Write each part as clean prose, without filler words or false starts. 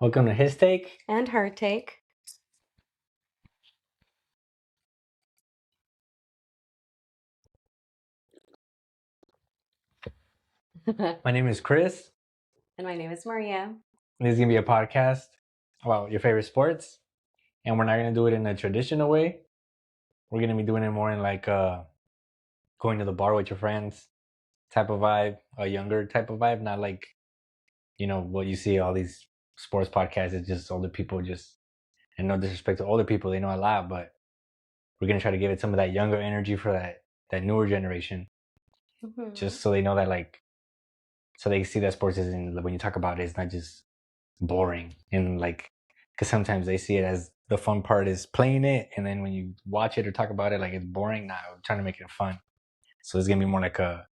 Welcome to Histake. And Hertake. My name is Chris. And my name is Maria. This is going to be a podcast about your favorite sports. And we're not going to do it in a traditional way. We're going to be doing it more in like going to the bar with your friends type of vibe, a younger type of vibe, not like, what you see all these sports podcasts. It's just older people and no disrespect to older people, they know a lot, but we're going to try to give it some of that younger energy for that newer generation. Mm-hmm. Just so they know that so they see that sports isn't, when you talk about it, it's not just boring and because sometimes they see it as the fun part is playing it, and then when you watch it or talk about it, like it's boring. Now we're trying to make it fun, so it's gonna be more like a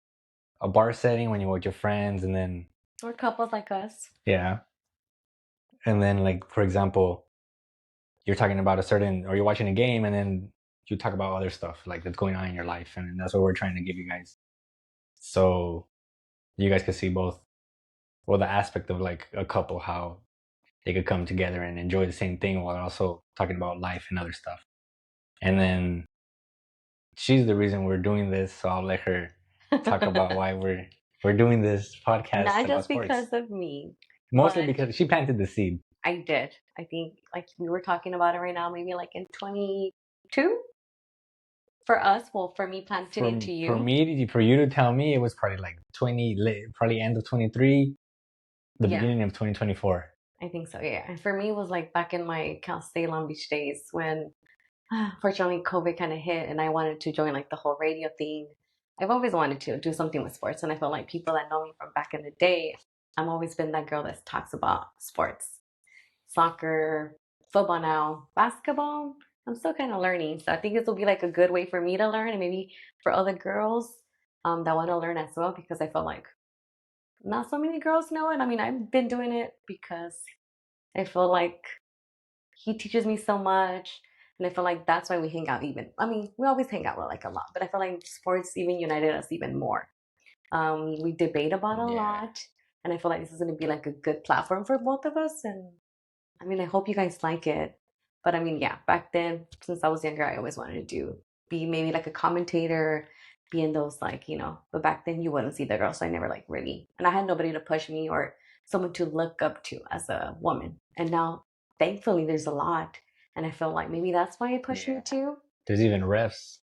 bar setting when you're with your friends, and then or couples like us. Yeah, and then like for example, you're talking about or you're watching a game, and then you talk about other stuff like that's going on in your life, and that's what we're trying to give you guys, so you guys can see both, well, the aspect of like a couple, how they could come together and enjoy the same thing while also talking about life and other stuff. And then she's the reason we're doing this, so I'll let her talk about why we're doing this podcast. Not about just sports. because of me. Mostly because she planted the seed. I did. I think like we were talking about it right now, maybe like in 22 for us. Well, for me, planted into you. For you to tell me, it was probably like probably end of 23, the beginning of 2024. I think so, yeah. And for me, it was like back in my Cal State Long Beach days when, fortunately, COVID kind of hit, and I wanted to join like the whole radio thing. I've always wanted to do something with sports, and I feel like people that know me from back in the day, I've always been that girl that talks about sports, soccer, football now, basketball. I'm still kind of learning, so I think this will be like a good way for me to learn, and maybe for other girls that want to learn as well, because I feel like not so many girls know it. I mean, I've been doing it because I feel like he teaches me so much. And I feel like that's why we hang out even. I mean, we always hang out like a lot, but I feel like sports even united us even more. We debate about a lot. And I feel like this is going to be like a good platform for both of us. And I mean, I hope you guys like it. But I mean, yeah, back then, since I was younger, I always wanted to be maybe like a commentator, be in those but back then you wouldn't see the girls. So I never like really, and I had nobody to push me or someone to look up to as a woman. And now, thankfully, there's a lot. And I feel like maybe that's why it pushed me too. There's even refs.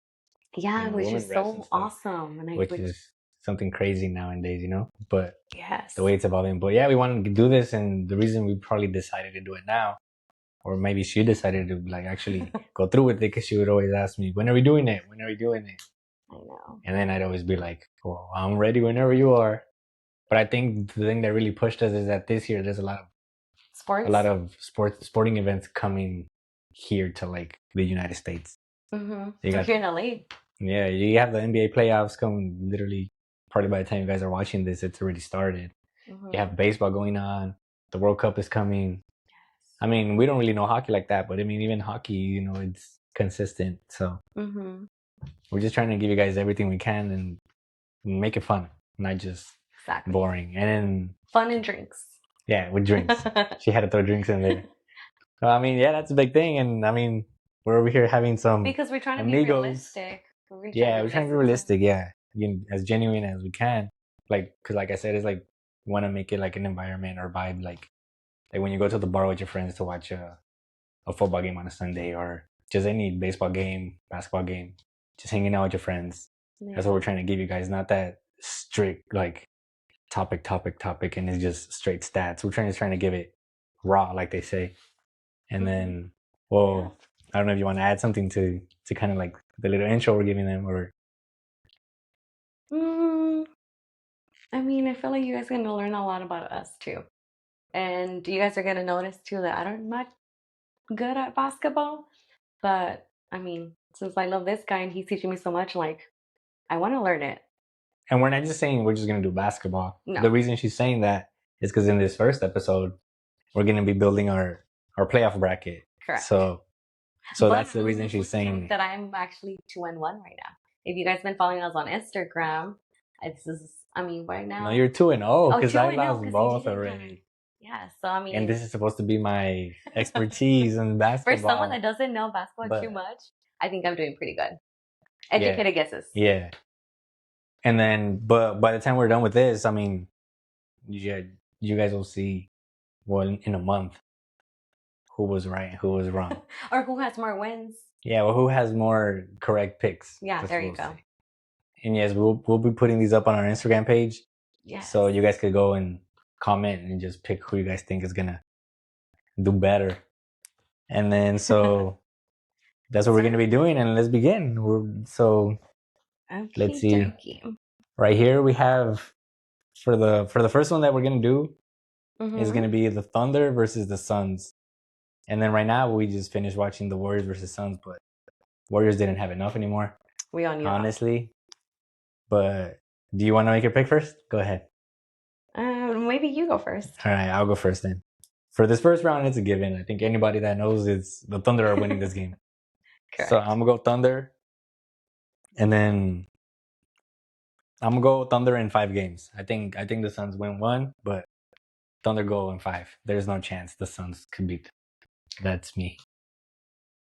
Yeah, which is so awesome. And which is something crazy nowadays, but yes, the way it's evolving. But yeah, we wanted to do this, and the reason we probably decided to do it now, or maybe she decided to like actually go through with it, because she would always ask me, when are we doing it? When are we doing it? I know. And then I'd always be like, well, I'm ready whenever you are. But I think the thing that really pushed us is that this year there's a lot of sporting events coming here to like the United States. Mm-hmm. We're here in LA. Yeah, you have the NBA playoffs coming literally. Probably by the time you guys are watching this, it's already started. Mm-hmm. You have baseball going on. The World Cup is coming. Yes. I mean, we don't really know hockey like that, but I mean, even hockey, it's consistent. So we're just trying to give you guys everything we can and make it fun, not just boring. And then fun and drinks. Yeah, with drinks. She had to throw drinks in there. So, I mean, yeah, that's a big thing. And I mean, we're over here having some because we're trying to be realistic. We're trying to be realistic. Yeah, as genuine as we can. Because like I said, it's like we want to make it like an environment or vibe, like when you go to the bar with your friends to watch a football game on a Sunday, or just any baseball game, basketball game, just hanging out with your friends. Yeah. That's what we're trying to give you guys. Not that strict like topic, and it's just straight stats. We're trying to give it raw, like they say. And then, well, I don't know if you want to add something to kind of like the little intro we're giving them, or. I mean, I feel like you guys are going to learn a lot about us too. And you guys are going to notice too that I'm not good at basketball. But I mean, since I love this guy and he's teaching me so much, like, I want to learn it. And we're not just saying we're just going to do basketball. No. The reason she's saying that is because in this first episode, we're going to be building our playoff bracket. Correct. So that's the reason she's saying that I'm actually 2-1 right now. If you guys been following us on Instagram, right now. No, you're 2-0 because I lost both already. Yeah, so I And mean, this is supposed to be my expertise in for someone basketball. that doesn't know basketball too But much, I think I'm doing pretty good. yeah, Educated guesses. yeah. And then, but by the time we're done with this, I mean, yeah, you guys will see, well, in a month, who was right and who was wrong. Or who has more wins. Yeah, well, who has more correct picks? Yeah, That's there what you we'll go. see. And yes, we'll be putting these up on our Instagram page, Yes. so you guys could go and comment and just pick who you guys think is gonna do better. And then so that's what we're gonna be doing, and let's begin. Let's Okay, see. Jackie. Right here we have for the first one that we're gonna do is Mm-hmm. gonna be the Thunder versus the Suns. And then right now we just finished watching the Warriors versus Suns, but Warriors didn't have enough anymore, We all knew that. honestly. But do you want to make your pick first? Go ahead. Maybe you go first. All right, I'll go first then. For this first round, it's a given. I think anybody that knows it's the Thunder are winning this game. Correct. So I'm gonna go Thunder, and then I'm gonna go Thunder in 5 games. I think the Suns win one, but Thunder go in 5. There's no chance the Suns could beat them. That's me.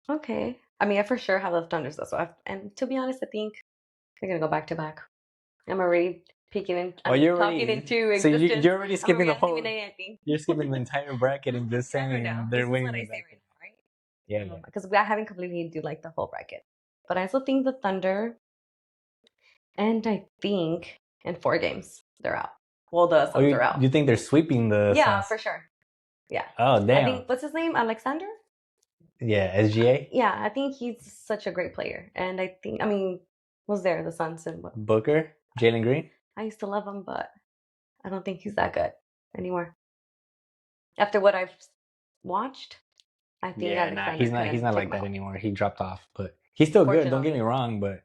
Okay. I mean, I for sure have the Thunders though. And to be honest, I think they're gonna go back to back. I'm already peeking in. I'm you're talking already into so existence. you're already skipping the I'm whole. eliminating. You're skipping the entire bracket and just saying they're winning the bracket. Right? Yeah. Because I haven't completely do like the whole bracket, but I still think the Thunder, and I think in 4 games they're out. Well, the Suns are out. You think they're sweeping the Suns? For sure. Yeah. Oh, damn. I think what's his name? Alexander? Yeah, SGA? Yeah, I think he's such a great player. And I mean, was there the Suns and what? Booker? Jalen Green? I used to love him, but I don't think he's that good anymore. After what I've watched, I think Alexander he's not like that anymore. He dropped off, but he's still good. Don't get me wrong, but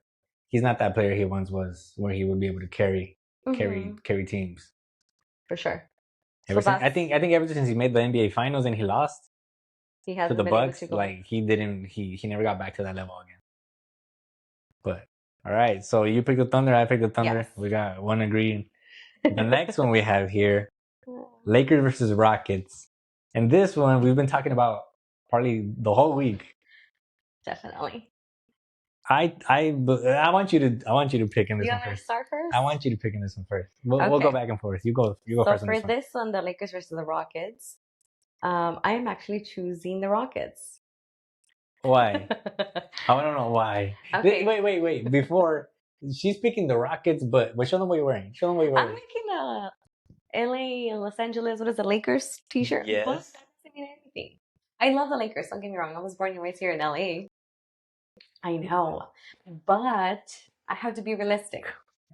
he's not that player he once was, where he would be able to carry teams. For sure. I think ever since he made the NBA Finals and he lost he to the Bucks, like he never got back to that level again. But all right, so you picked the Thunder, I picked the Thunder. Yes. We got one agreed. The next one we have here, Lakers versus Rockets, and this one we've been talking about probably the whole week. Definitely. I want you to pick in this one first. You want me to start first? I want you to pick in this one first. We'll go back and forth. You go first. So for this one, the Lakers versus the Rockets, I am actually choosing the Rockets. Why? I want to know why. Okay. Wait. Before she's picking the Rockets, but show them what you're wearing. I'm making a LA and Los Angeles. What is the Lakers T-shirt? Yes. But that doesn't mean anything. I love the Lakers. Don't get me wrong. I was born and raised here in LA. I know, but I have to be realistic.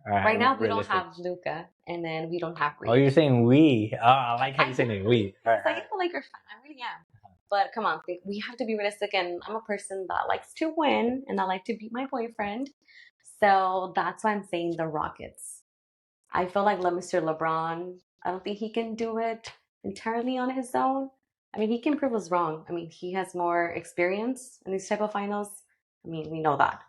Right now, we don't have Luka, and then we don't have Reed. Oh, you're saying we? Oh, I like how you're saying we. Right. I'm a Lakers fan. I really am. But come on, we have to be realistic, and I'm a person that likes to win, and I like to beat my boyfriend. So that's why I'm saying the Rockets. I feel like Mr. LeBron, I don't think he can do it entirely on his own. I mean, he can prove us wrong. I mean, he has more experience in these type of finals. I mean, we know that.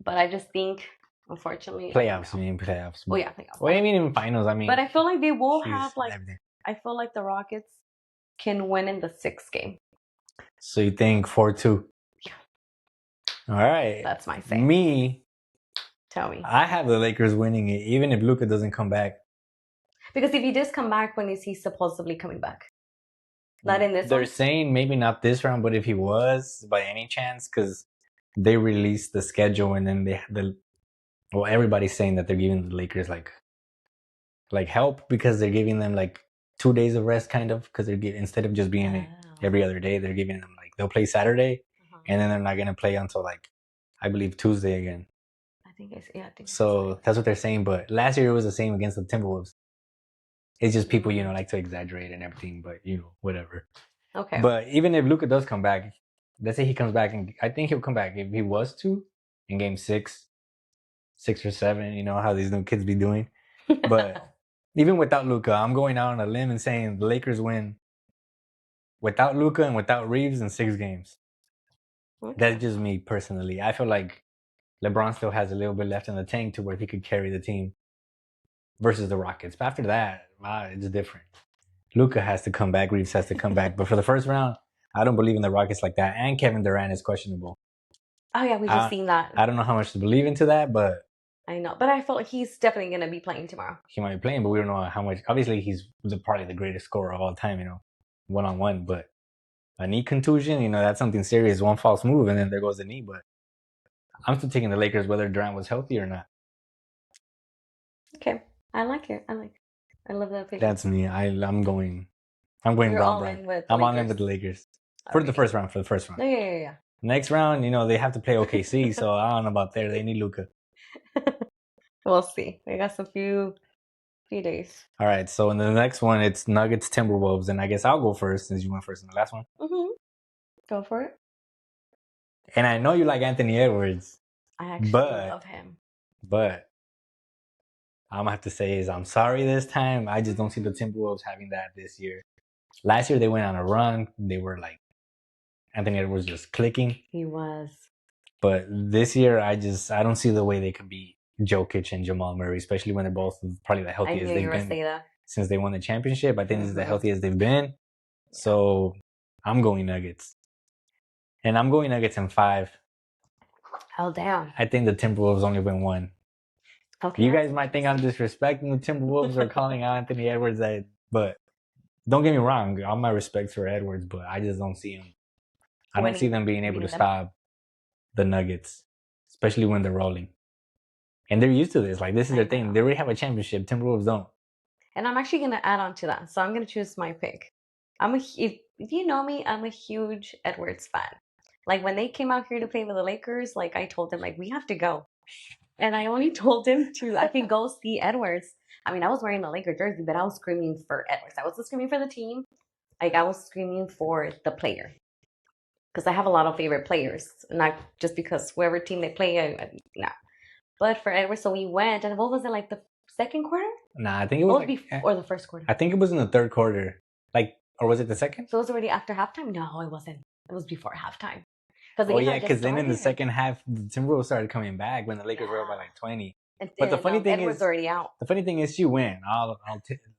But I just think, unfortunately, playoffs. I mean, playoffs. Oh yeah, playoffs. What do you mean in finals? I mean, but I feel like they will have everything. I feel like the Rockets can win in the 6th game. So you think 4-2? Yeah. All right. That's my say. Me. Tell me. I have the Lakers winning it, even if Luka doesn't come back. Because if he does come back, when is he supposedly coming back? Not in this. They're saying maybe not this round, but if he was by any chance, because they released the schedule and then everybody's saying that they're giving the Lakers like help, because they're giving them like 2 days of rest, kind of, because they're instead of just being every other day, they're giving them like they'll play Saturday, and then they're not gonna play until like I believe Tuesday again. I think so. That's what they're saying. But last year it was the same against the Timberwolves. It's just people, like to exaggerate and everything, but whatever. Okay. But even if Luka does come back, let's say he comes back, and I think he'll come back if he was to in game 6 or 7. You know how these new kids be doing. But even without Luka, I'm going out on a limb and saying the Lakers win without Luka and without Reeves in 6 games. Okay. That's just me personally. I feel like LeBron still has a little bit left in the tank to where he could carry the team versus the Rockets. But after that, it's different. Luka has to come back. Reeves has to come back. But for the first round, I don't believe in the Rockets like that. And Kevin Durant is questionable. Oh yeah, we just seen that. I don't know how much to believe into that, but I know. But I feel like he's definitely gonna be playing tomorrow. he might be playing, but we don't know how much. Obviously, he's probably the greatest scorer of all time, 1-on-1. But a knee contusion, that's something serious. One false move, and then there goes the knee. But I'm still taking the Lakers whether Durant was healthy or not. Okay. I like it. I love that opinion. That's me. I'm going You're brown all brown. in with I'm Lakers. all in with the Lakers. For the first round. Yeah. Next round, they have to play OKC, so I don't know about there. They need Luka. We'll see. We got some few days. All right, so in the next one, it's Nuggets Timberwolves, and I guess I'll go first since you went first in the last one. Mm-hmm. Go for it. And I know you like Anthony Edwards. I actually love him. But I'm gonna have to say is I'm sorry this time. I just don't see the Timberwolves having that this year. Last year they went on a run. They were like Anthony Edwards just clicking. He was. But this year I don't see the way they could beat Jokic and Jamal Murray, especially when they're both probably the healthiest they've been since they won the championship. I think this is the healthiest they've been. So I'm going Nuggets. And I'm going Nuggets in 5. Hell damn. I think the Timberwolves only win 1. Okay. You guys might think I'm disrespecting the Timberwolves or calling out Anthony Edwards, but don't get me wrong. All my respect for Edwards, but I just don't see him. I don't see them being able to stop the Nuggets, especially when they're rolling. And they're used to this. Like, this is their thing. They already have a championship. Timberwolves don't. And I'm actually going to add on to that. So I'm going to choose my pick. If you know me, I'm a huge Edwards fan. Like, when they came out here to play with the Lakers, like, I told them, like, we have to go. And I only told him I can go see Edwards. I mean, I was wearing the Laker jersey, but I was screaming for Edwards. I wasn't screaming for the team. Like, I was screaming for the player. Because I have a lot of favorite players. Not just because whoever team they play, no. But for Edwards, so we went. And what was it, like the second quarter? Nah, I think it was or the first quarter. I think it was in the third quarter. Or was it the second? So it was already after halftime? No, it wasn't. It was before halftime. Because then in the second half, the Timberwolves started coming back when the Lakers were up by like 20. But the funny thing Edwards already out. The funny thing is, she went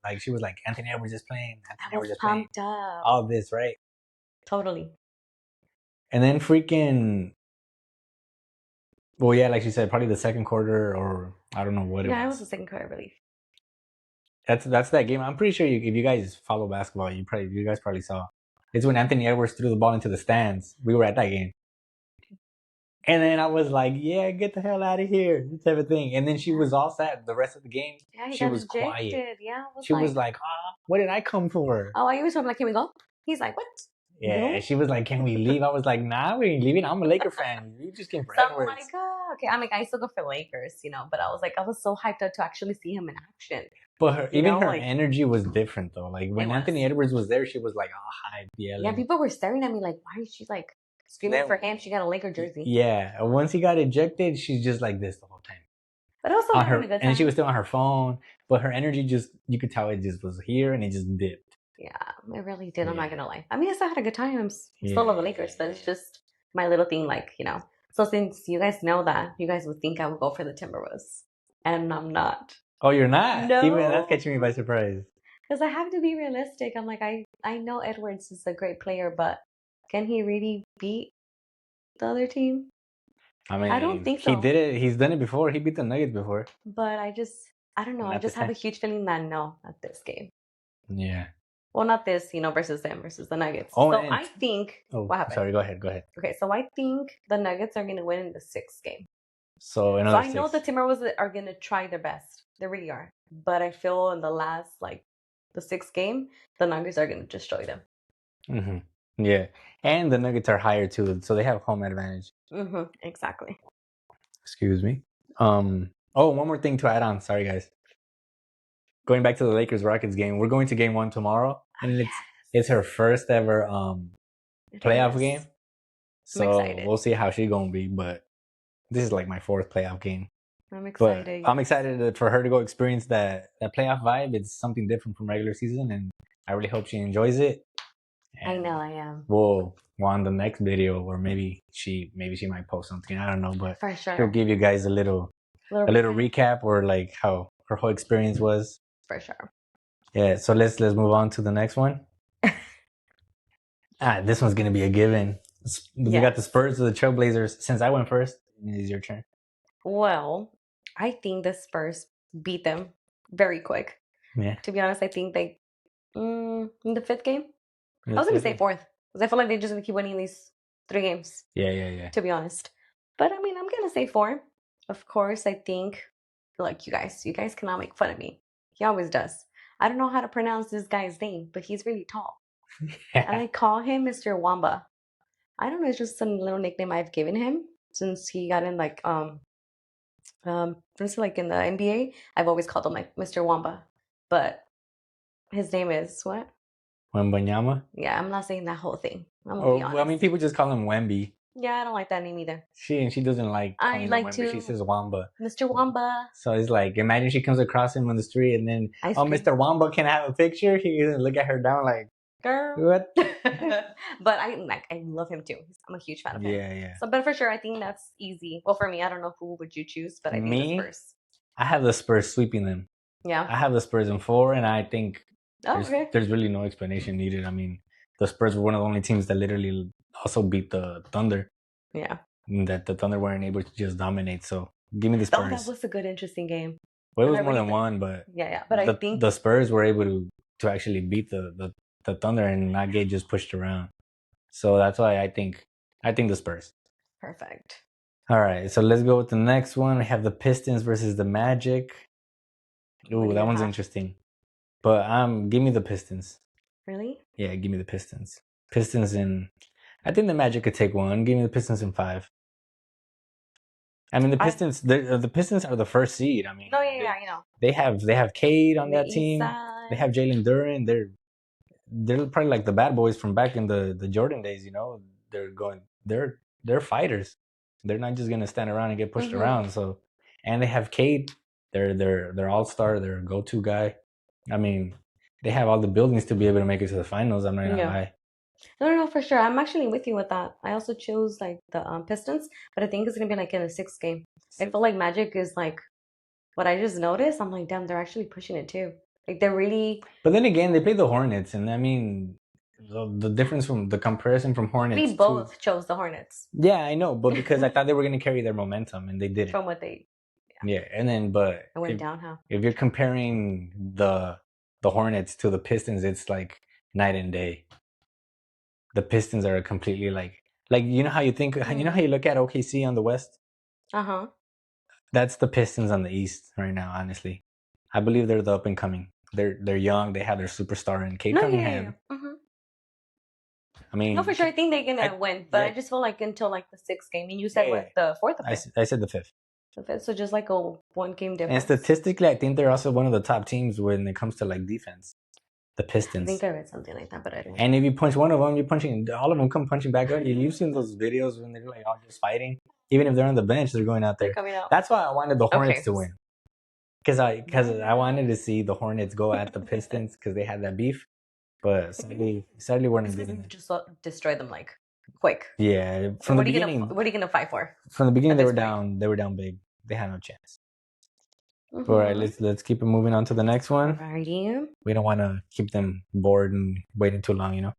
like she was like Anthony Edwards is playing. Anthony Edwards is playing. Up. All this, right? Totally. And then freaking. Well, yeah, like she said, probably the second quarter, or I don't know what it was. Yeah, it was the second quarter, I believe. That's that game. I'm pretty sure if you guys follow basketball, you guys probably saw. It's when Anthony Edwards threw the ball into the stands. We were at that game. And then I was like, yeah, get the hell out of here, this type of thing. And then she was all sad the rest of the game. Yeah, she was ejected. quiet. Yeah, she was like, what did I come for? Oh, I was like, can we go? He's like, what? Yeah, no? She was like, can we leave? I was like, nah, we ain't leaving. I'm a Laker fan. You just came for Edwards. I'm like, okay. I'm like, I still go for Lakers, but I was so hyped up to actually see him in action. But her energy was different though. Like when Anthony Edwards was there, she was like, hype, yelling. Yeah, people were staring at me like, why is she like screaming for him? She got a Laker jersey. Yeah, once he got ejected, she's just like this the whole time. But also having a good time. And she was still on her phone, but her energy you could tell it just was here and it just dipped. Yeah, it really did. I'm not gonna lie. I mean, I still had a good time. I'm still love the Lakers, but it's just my little thing, So since you guys know that, you guys would think I would go for the Timberwolves, and I'm not. Oh, you're not? No. Even that's catching me by surprise. Because I have to be realistic. I'm like, I know Edwards is a great player, but can he really beat the other team? I mean, I don't think so. He did it. He's done it before. He beat the Nuggets before. But I don't know. I just have a huge feeling that no, not this game. Yeah. Well, not this, versus them, versus the Nuggets. Oh, so I think. What happened? Sorry, go ahead. Okay, so I think the Nuggets are going to win in the 6th game. So I know the Timberwolves are going to try their best. They really are. But I feel in the last, the 6th game, the Nuggets are going to destroy them. Mm-hmm. Yeah. And the Nuggets are higher too, so they have home advantage. Mm-hmm. Exactly. Excuse me. One more thing to add on. Sorry, guys. Going back to the Lakers-Rockets game, we're going to game 1 tomorrow, and it's her first ever playoff game. So we'll see how she's gonna be, but this is like my 4th playoff game. I'm excited. But I'm excited for her to go experience that playoff vibe. It's something different from regular season, and I really hope she enjoys it. And I know I am. We'll on the next video, or maybe she might post something. I don't know, but for sure, she'll give you guys a little recap or like how her whole experience was. For sure. Yeah, so let's move on to the next one. This one's gonna be a given. We got the Spurs or the Trailblazers. Since I went first, it's your turn. Well, I think the Spurs beat them very quick. Yeah. To be honest, I think they in the fifth game. I was gonna say fourth because I feel like they're just gonna keep winning these 3 games. Yeah. To be honest, but I mean, I'm gonna say 4. Of course, I think like you guys cannot make fun of me. He always does. I don't know how to pronounce this guy's name, but he's really tall, and I call him Mr. Wamba. I don't know. It's just some little nickname I've given him since he got in this like in the NBA. I've always called him like Mr. Wamba, but his name is what? Wembanyama? Yeah, I'm not saying that whole thing. I'm gonna be honest. Well, I mean, people just call him Wemby. Yeah, I don't like that name either. She doesn't like calling him Wemby. She says Wamba. Mr. Wamba. So it's like, imagine she comes across him on the street and then, Mr. Wamba, can I have a picture? He doesn't look at her down like, girl. What? But I love him too. I'm a huge fan of him. Yeah. So, but for sure, I think that's easy. Well, for me, I don't know who would you choose, but I think the Spurs. I have the Spurs sweeping them. Yeah. I have the Spurs in 4, and I think okay. There's really no explanation needed. I mean, the Spurs were one of the only teams that literally also beat the Thunder. Yeah. That the Thunder weren't able to just dominate. So give me the Spurs. Oh, that was a good, interesting game. Well, it was more than one, but yeah. But I think the Spurs were able to actually beat the Thunder and not get just pushed around. So that's why I think the Spurs. Perfect. All right, so let's go with the next one. We have the Pistons versus the Magic. Ooh, that one's interesting. But give me the Pistons. Really? Yeah, give me the Pistons. Pistons in. I think the Magic could take one. Give me the Pistons in 5. I mean, the Pistons. The Pistons are the first seed. I mean. No, yeah, you know. They have Cade on that team. They have Jalen Duren. They're probably like the bad boys from back in the Jordan days. You know, they're fighters. They're not just gonna stand around and get pushed around. So, and they have Cade. They're all-star. Their go-to guy. I mean, they have all the buildings to be able to make it to the finals. I'm not gonna lie. No, for sure. I'm actually with you with that. I also chose like the Pistons, but I think it's gonna be like in a 6th game. I feel like Magic is like what I just noticed. I'm like, damn, they're actually pushing it too. Like they're really. But then again, they play the Hornets, and I mean, the difference from the comparison from Hornets. We both chose the Hornets. Yeah, I know, but because I thought they were gonna carry their momentum, and they didn't. From what they. Yeah, and then but it went downhill. If you're comparing the Hornets to the Pistons, it's like night and day. The Pistons are completely like you know how you think you know how you look at OKC on the West. That's the Pistons on the East right now. Honestly, I believe they're the up and coming. They're young. They have their superstar in Cade Cunningham. I mean, no, for sure. I think they're gonna win, but I just feel like until like the 6th game. And you said what, the 4th? I said the 5th. So just like a 1-game difference. And statistically, I think they're also one of the top teams when it comes to like defense. The Pistons. I think I read something like that, but I don't know. And if you punch one of them, you're punching all of them. Come punching back up. You've seen those videos when they're like all just fighting. Even if they're on the bench, they're going out there. They're coming out. That's why I wanted the Hornets to win. Because I wanted to see the Hornets go at the Pistons because they had that beef. But sadly we're not getting it. Just destroy them like quick. Yeah, from the beginning. What are you gonna fight for? From the beginning, they were down. They were down big. They had no chance. All right, let's keep it moving on to the next one. Alrighty. We don't want to keep them bored and waiting too long, you know.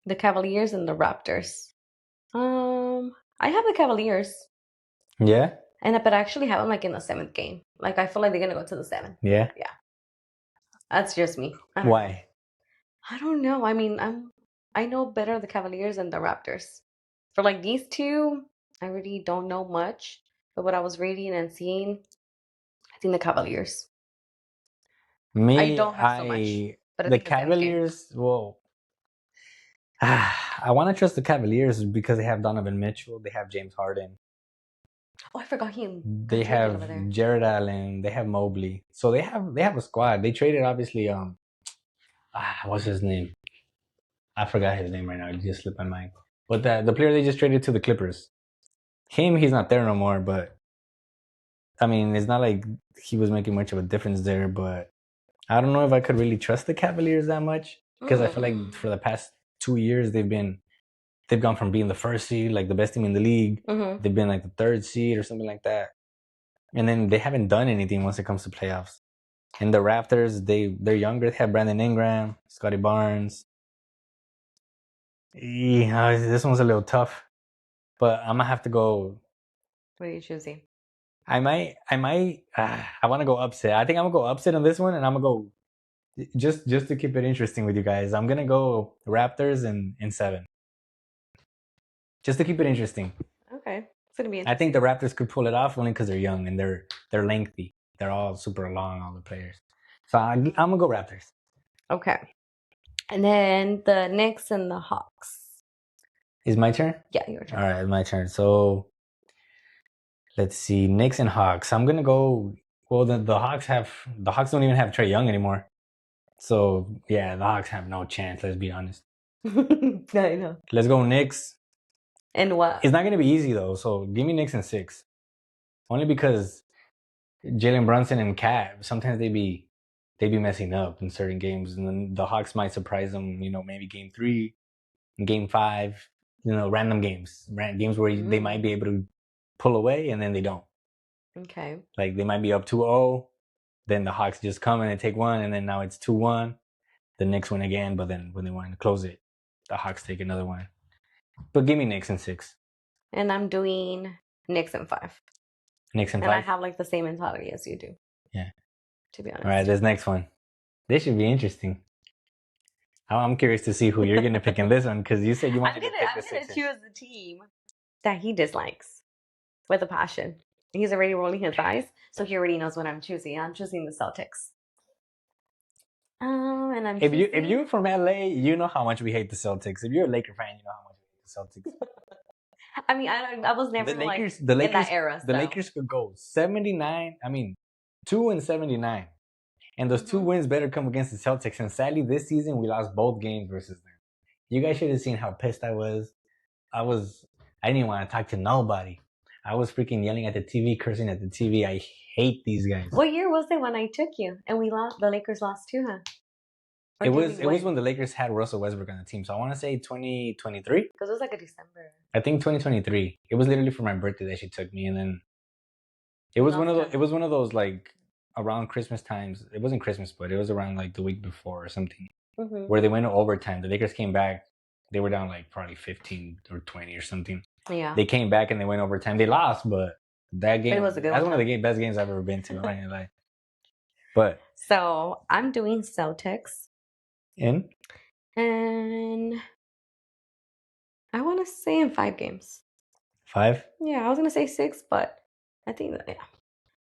The Cavaliers and the Raptors. I have the Cavaliers. Yeah. But I actually have them like in the 7th game. Like I feel like they're gonna go to the 7th. Yeah. Yeah. That's just me. Why? I don't know. I mean, I know better the Cavaliers and the Raptors. For like these two, I really don't know much. But what I was reading and seeing, I think the Cavaliers. I don't have so much. But the Cavaliers, well, I want to trust the Cavaliers because they have Donovan Mitchell, they have James Harden. Oh, I forgot him. They have Jared Allen, they have Mobley. So they have a squad. They traded obviously what's his name? I forgot his name right now. It just slipped my mind. But the player they just traded to the Clippers. He's not there no more, but I mean, it's not like he was making much of a difference there, but I don't know if I could really trust the Cavaliers that much because I feel like for the past 2 years they've gone from being the first seed, like the best team in the league. They've been like the 3rd seed or something like that, and then they haven't done anything once it comes to playoffs. And the Raptors, they're younger. They have Brandon Ingram, Scotty Barnes. Yeah, this one's a little tough, but I'm gonna have to go. What are you choosing? I might. I want to go upset. I think I'm gonna go upset on this one, and I'm gonna go just to keep it interesting with you guys. I'm gonna go Raptors in 7, just to keep it interesting. Okay, it's gonna be I interesting. think the Raptors could pull it off only because they're young and they're lengthy. They're all super long, all the players. So I'm gonna go Raptors. Okay, and then the Knicks and the Hawks. Is my turn? Yeah, your turn. All right, my turn. So let's see, Knicks and Hawks. I'm gonna go. Well, the Hawks don't even have Trae Young anymore. So yeah, the Hawks have no chance. Let's be honest. I know. Let's go Knicks. And what? It's not gonna be easy though. So give me Knicks in 6. Only because Jalen Brunson and Cat sometimes they be messing up in certain games, and then the Hawks might surprise them. Maybe game 3, game 5. Random games, games where they might be able to pull away, and then they don't. Okay. Like they might be up 2-0, then the Hawks just come in and take one, and then now it's 2-1. The Knicks win again, but then when they want to close it, the Hawks take another one. But give me Knicks in 6. And I'm doing Knicks in 5. Knicks in 5. And I have like the same mentality as you do. Yeah. To be honest. All right, this next one. This should be interesting. I'm curious to see who you're going to pick in this one, because you said you wanted to pick the Sixers. I'm going to choose the team that he dislikes with a passion. He's already rolling his eyes, so he already knows what I'm choosing. I'm choosing the Celtics. And I'm choosing... If you're from LA, you know how much we hate the Celtics. If you're a Laker fan, you know how much we hate the Celtics. I mean, I was never the Lakers, in that era. The Lakers could go 79. I mean, 2-79, and those 2 wins better come against the Celtics. And sadly, this season we lost both games versus them. You guys should have seen how pissed I was. I didn't even want to talk to nobody. I was freaking yelling at the TV, cursing at the TV. I hate these guys. What year was it when I took you and we lost? The Lakers lost too, huh? It was when the Lakers had Russell Westbrook on the team. So I want to say 2023. Because it was like a December. I think 2023. It was literally for my birthday that she took me, and then it was one of those like around Christmas times. It wasn't Christmas, but it was around like the week before or something, where they went to overtime. The Lakers came back. They were down like probably 15 or 20 or something. Yeah. They came back and they went overtime. They lost, but that game was a good that's one of the best games I've ever been to. I'm not gonna lie. But so I'm doing Celtics. And I want to say in 5 games. 5? Yeah, I was gonna say 6, but I think that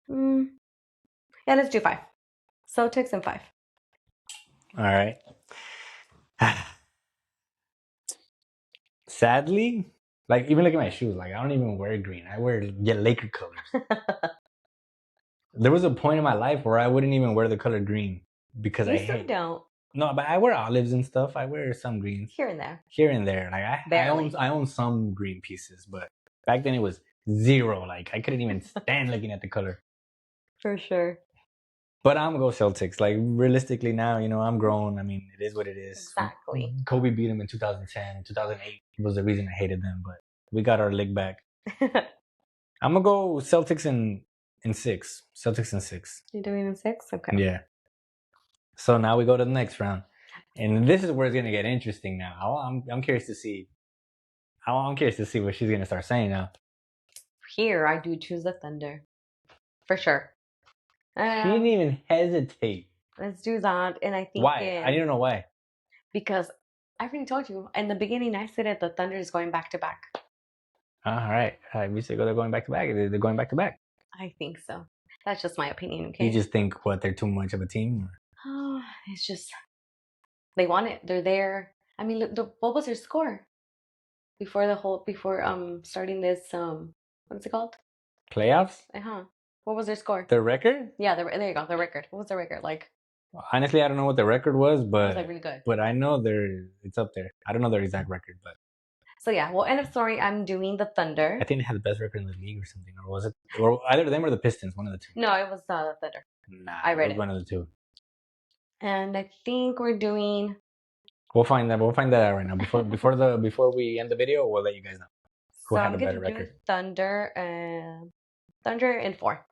yeah, let's do 5. Celtics and 5. All right. Sadly, like even look at my shoes. Like I don't even wear green. I wear Laker colors. There was a point in my life where I wouldn't even wear the color green because I hate. Don't. No, but I wear olives and stuff. I wear some greens here and there. Here and there. Like I own some green pieces, but back then it was 0. Like I couldn't even stand looking at the color. For sure. But I'm gonna go Celtics. Like realistically now, I'm grown. I mean, it is what it is. Exactly. Kobe beat them in 2010. 2008 was the reason I hated them, but we got our leg back. I'm gonna go Celtics in 6. Celtics in 6. You're doing in 6? Okay. Yeah. So now we go to the next round, and this is where it's gonna get interesting. Now, I'm curious to see. I'm curious to see what she's gonna start saying now. Here, I do choose the Thunder, for sure. She didn't even hesitate. Let's do that, and I think why? I didn't know why. Because I already told you in the beginning. I said that the Thunder is going back to back. All right. We said they're going back to back. They're going back to back. I think so. That's just my opinion. Okay. You just think they're too much of a team? Oh, it's just they want it. They're there. I mean, look, what was their score before starting this what's it called? Playoffs? What was their score? Their record? Yeah, there you go. The record. What was the record like? Honestly, I don't know what the record was, but it was like really good. But I know it's up there. I don't know their exact record, but. So yeah, well, end of story. I'm doing the Thunder. I think they had the best record in the league or something, or was it? Or either them or the Pistons, one of the two. No, it was the Thunder. Nah, I read it. One of the two. And I think we're doing. We'll find that. We'll find that out right now. Before we end the video, we'll let you guys know who had a better record. Thunder and 4.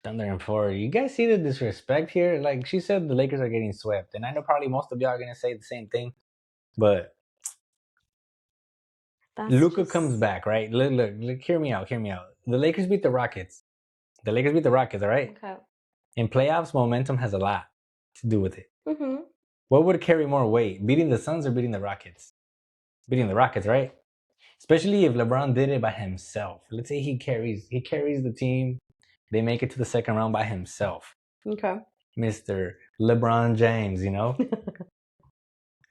Thunder in 4. You guys see the disrespect here? Like she said, the Lakers are getting swept, and I know probably most of y'all are gonna say the same thing, but Luka comes back, right? Look, hear me out. The Lakers beat the Rockets. All right? Okay. In playoffs, momentum has a lot to do with it. Mm-hmm. What would carry more weight, beating the Suns or beating the Rockets? Beating the Rockets, right? Especially if LeBron did it by himself. Let's say he carries the team. They make it to the second round by himself. Okay. Mr. LeBron James, you know?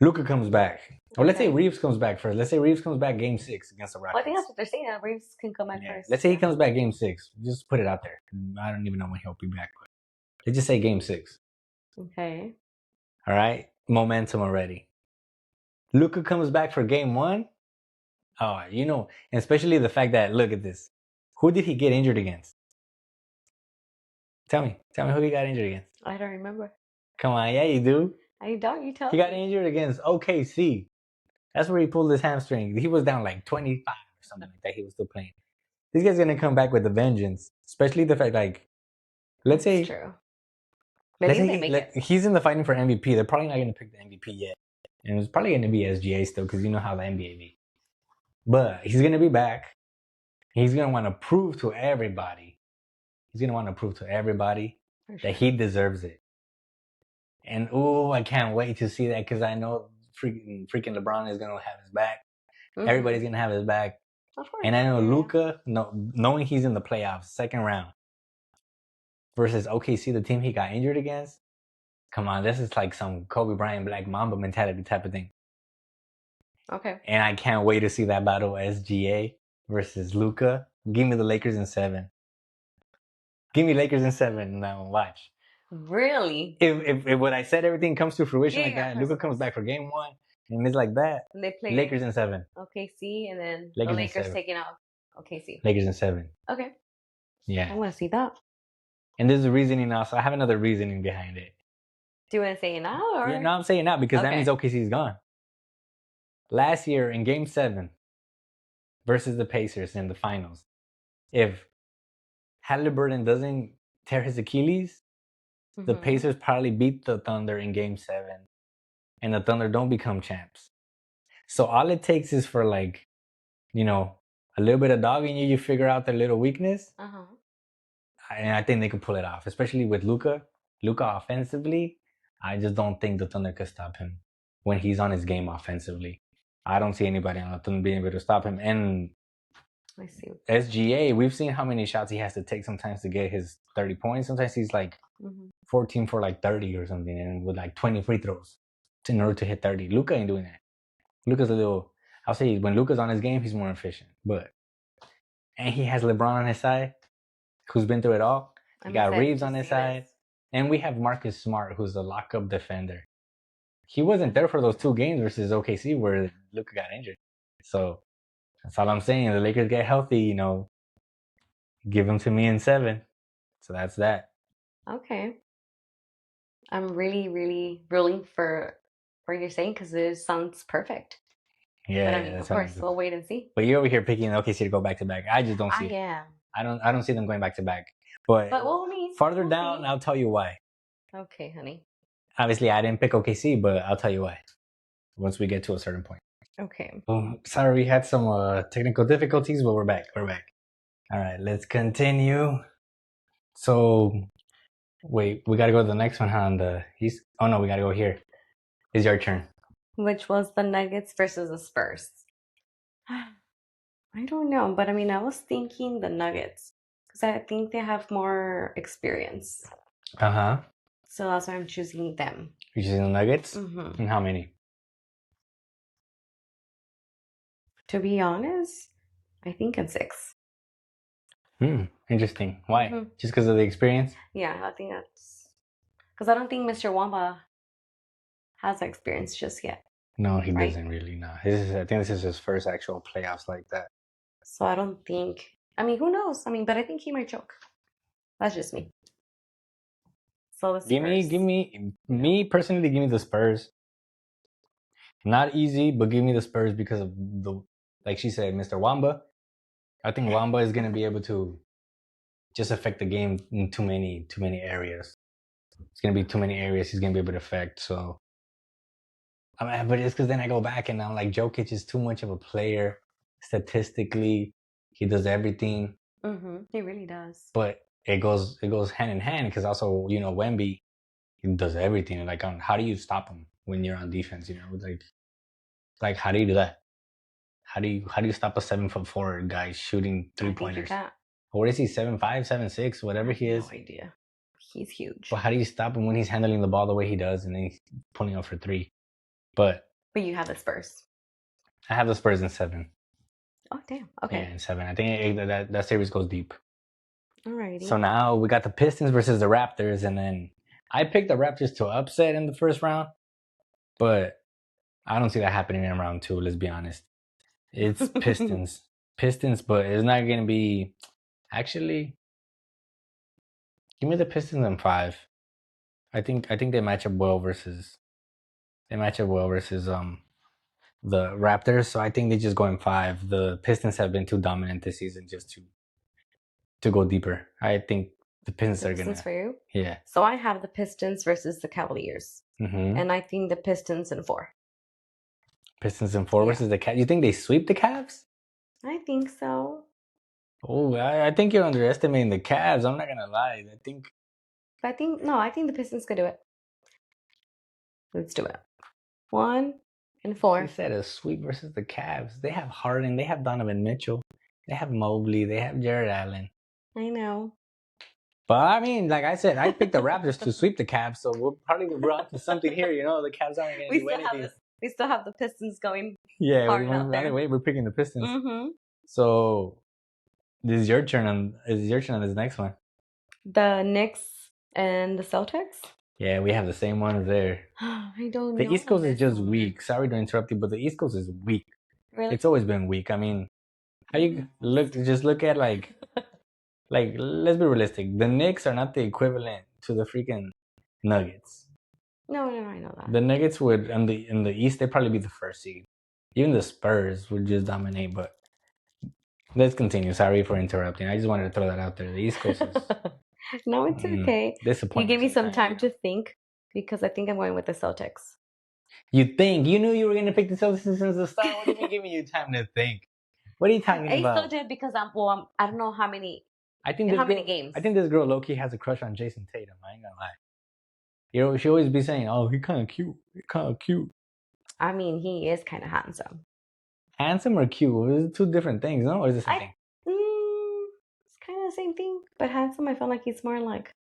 Luka comes back. Or let's say Reeves comes back first. Let's say Reeves comes back game 6 against the Rockets. Well, I think that's what they're saying. Reeves can come back first. Let's say he comes back game 6. Just put it out there. I don't even know when he'll be back. But let's just say game 6. Okay. All right? Momentum already. Luka comes back for game 1. Oh, you know, and especially the fact that, look at this. Who did he get injured against? Tell me who he got injured against. I don't remember. Come on, yeah, you do. I don't. You tell me. He got injured against OKC. That's where he pulled his hamstring. He was down like 25 or something like that. He was still playing. This guy's gonna come back with a vengeance. Especially the fact, like, let's say, true. Maybe he's in the fighting for MVP. They're probably not gonna pick the MVP yet, and it's probably gonna be SGA still because you know how the NBA be. But he's gonna be back. He's gonna want to prove to everybody. That he deserves it. And I can't wait to see that because I know freaking LeBron is gonna have his back. Mm-hmm. Everybody's gonna have his back. Of course. And I know Luka, knowing he's in the playoffs, second round, versus OKC, the team he got injured against. Come on, this is like some Kobe Bryant Black Mamba mentality type of thing. Okay. And I can't wait to see that battle, SGA versus Luka. Give me the Lakers in 7. Give me Lakers in 7 now. Watch. Really? If what I said, everything comes to fruition like that, Luka comes back for game 1, and it's like that. And they play Lakers in 7. OKC, and then the Lakers taking out OKC. Lakers in 7. Okay. Yeah. I want to see that. And there's a reasoning now, so I have another reasoning behind it. Do you want to say it now? Or? Yeah, no, I'm saying now because that means OKC is gone. Last year in game 7 versus the Pacers in the finals, if Halliburton doesn't tear his Achilles, the Pacers probably beat the Thunder in game 7, and the Thunder don't become champs. So all it takes is for, like, you know, a little bit of dog in you, you figure out their little weakness. Uh-huh. And I think they can pull it off, especially with Luka. Luka offensively, I just don't think the Thunder could stop him when he's on his game offensively. I don't see anybody on the Thunder being able to stop him. And I see. SGA, we've seen how many shots he has to take sometimes to get his 30 points. Sometimes he's like 14 for like 30 or something, and with like 20 free throws in order to hit 30. Luka ain't doing that. Luka's a little, I'll say when Luka's on his game, he's more efficient. And he has LeBron on his side, who's been through it all. He got Reeves on his side. And we have Marcus Smart, who's a lockup defender. He wasn't there for those 2 games versus OKC where Luka got injured. So that's all I'm saying. The Lakers get healthy, you know, give them to me in 7. So that's that. Okay. I'm really, really rooting for you're saying because it sounds perfect. Yeah, but I mean, of course, we'll wait and see. But you're over here picking OKC to go back to back. I just don't see it. Yeah. I don't see them going back to back. But farther down, I'll tell you why. Okay, honey. Obviously, I didn't pick OKC, but I'll tell you why once we get to a certain point. Okay. Sorry, we had some technical difficulties, but we're back. All right, let's continue. So, wait, we got to go to the next one, huh? On the East. Oh, no, we got to go here. It's your turn. Which was the Nuggets versus the Spurs. I don't know, but I mean, I was thinking the Nuggets because I think they have more experience. Uh-huh. So that's why I'm choosing them. You're choosing the Nuggets? Mm-hmm. And how many? To be honest, I think in 6. Interesting. Why? Just because of the experience? Yeah, I think that's... Because I don't think Mr. Wamba has experience just yet. No, he doesn't really, no. I think this is his first actual playoffs like that. So I don't think... I mean, who knows? I mean, but I think he might choke. That's just me. So the Spurs. Give me personally, give me the Spurs. Not easy, but give me the Spurs because of the, like she said, Mr. Wamba. I think Wamba is going to be able to just affect the game in too many areas. It's gonna be too many areas he's gonna be able to affect. So, I mean, but it's because then I go back and I'm like, Jokic is too much of a player. Statistically, he does everything. He really does. But it goes hand in hand because also Wemby, he does everything. Like, how do you stop him when you're on defense? Like how do you do that? How do you stop a 7'4" guy shooting 3-pointers? What is he, 7'5", 7'6", whatever he is? No idea. He's huge. But how do you stop him when he's handling the ball the way he does and then he's pulling up for 3? But you have the Spurs. I have the Spurs in 7. Oh damn. Okay. Yeah, in 7. I think that series goes deep. Alrighty. So now we got the Pistons versus the Raptors, and then I picked the Raptors to upset in the first round, but I don't see that happening in round 2. Let's be honest. It's Pistons, but it's not gonna be. Actually, give me the Pistons in 5. I think they match up well versus the Raptors. So I think they just go in 5. The Pistons have been too dominant this season just to go deeper. I think the Pistons are gonna. For you? Yeah. So I have the Pistons versus the Cavaliers, and I think the Pistons in 4. Pistons in 4 versus the Cavs. You think they sweep the Cavs? I think so. Oh, I think you're underestimating the Cavs. I'm not gonna lie. I think the Pistons could do it. Let's do it. 1 and 4. You said a sweep versus the Cavs. They have Harden. They have Donovan Mitchell. They have Mobley. They have Jared Allen. I know. But I mean, like I said, I picked the Raptors to sweep the Cavs, so we're on to something here. The Cavs aren't gonna do anything. We still have the Pistons going. Yeah, anyway, we're picking the Pistons. Mm-hmm. So this is your turn on this next one. The Knicks and the Celtics? Yeah, we have the same ones there. I don't know. The East Coast is just weak. Sorry to interrupt you, but the East Coast is weak. Really? It's always been weak. I mean, how you look at like let's be realistic. The Knicks are not the equivalent to the freaking Nuggets. No, I know that. The Nuggets would in the East they'd probably be the first seed. Even the Spurs would just dominate, but let's continue. Sorry for interrupting. I just wanted to throw that out there. The East Coast is no, it's okay. You gave me some time to think because I think I'm going with the Celtics. You think? You knew you were going to pick the Celtics since the start? What do you mean giving you time to think? What are you talking about? I still did because I don't know how many games. I think this girl low-key has a crush on Jason Tatum. I ain't gonna lie. She always be saying, "Oh, he kind of cute. I mean, he is kind of handsome. Handsome or cute? It's 2 different things, no? Or is it the same thing? It's kind of the same thing. But handsome, I feel like he's more like,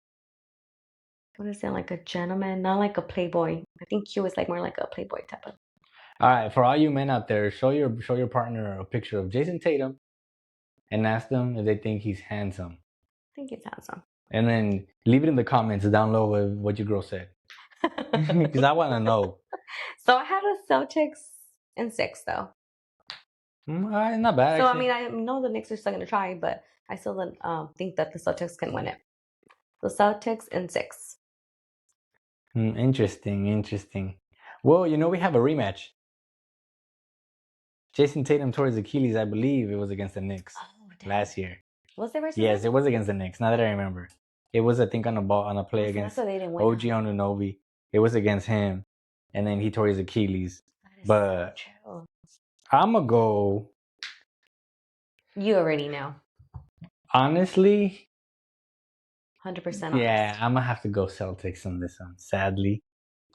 what is it, like a gentleman, not like a playboy. I think cute is like more like a playboy type of. All right, for all you men out there, show your partner a picture of Jason Tatum, and ask them if they think he's handsome. I think he's handsome. And then leave it in the comments down low with what your girl said. Because I want to know. So I have the Celtics in 6, though. Not bad. So, actually. I mean, I know the Knicks are still going to try, but I still think that the Celtics can win it. The Celtics in 6. Interesting. Well, we have a rematch. Jason Tatum tore his Achilles, I believe it was against the Knicks last year. Was it versus? Yes, it was against the Knicks. Now that I remember, it was I think on a play against OG Anunoby. It was against him, and then he tore his Achilles. But so I'm gonna go. You already know. Honestly, 100%. Yeah, I'm gonna have to go Celtics on this one. Sadly,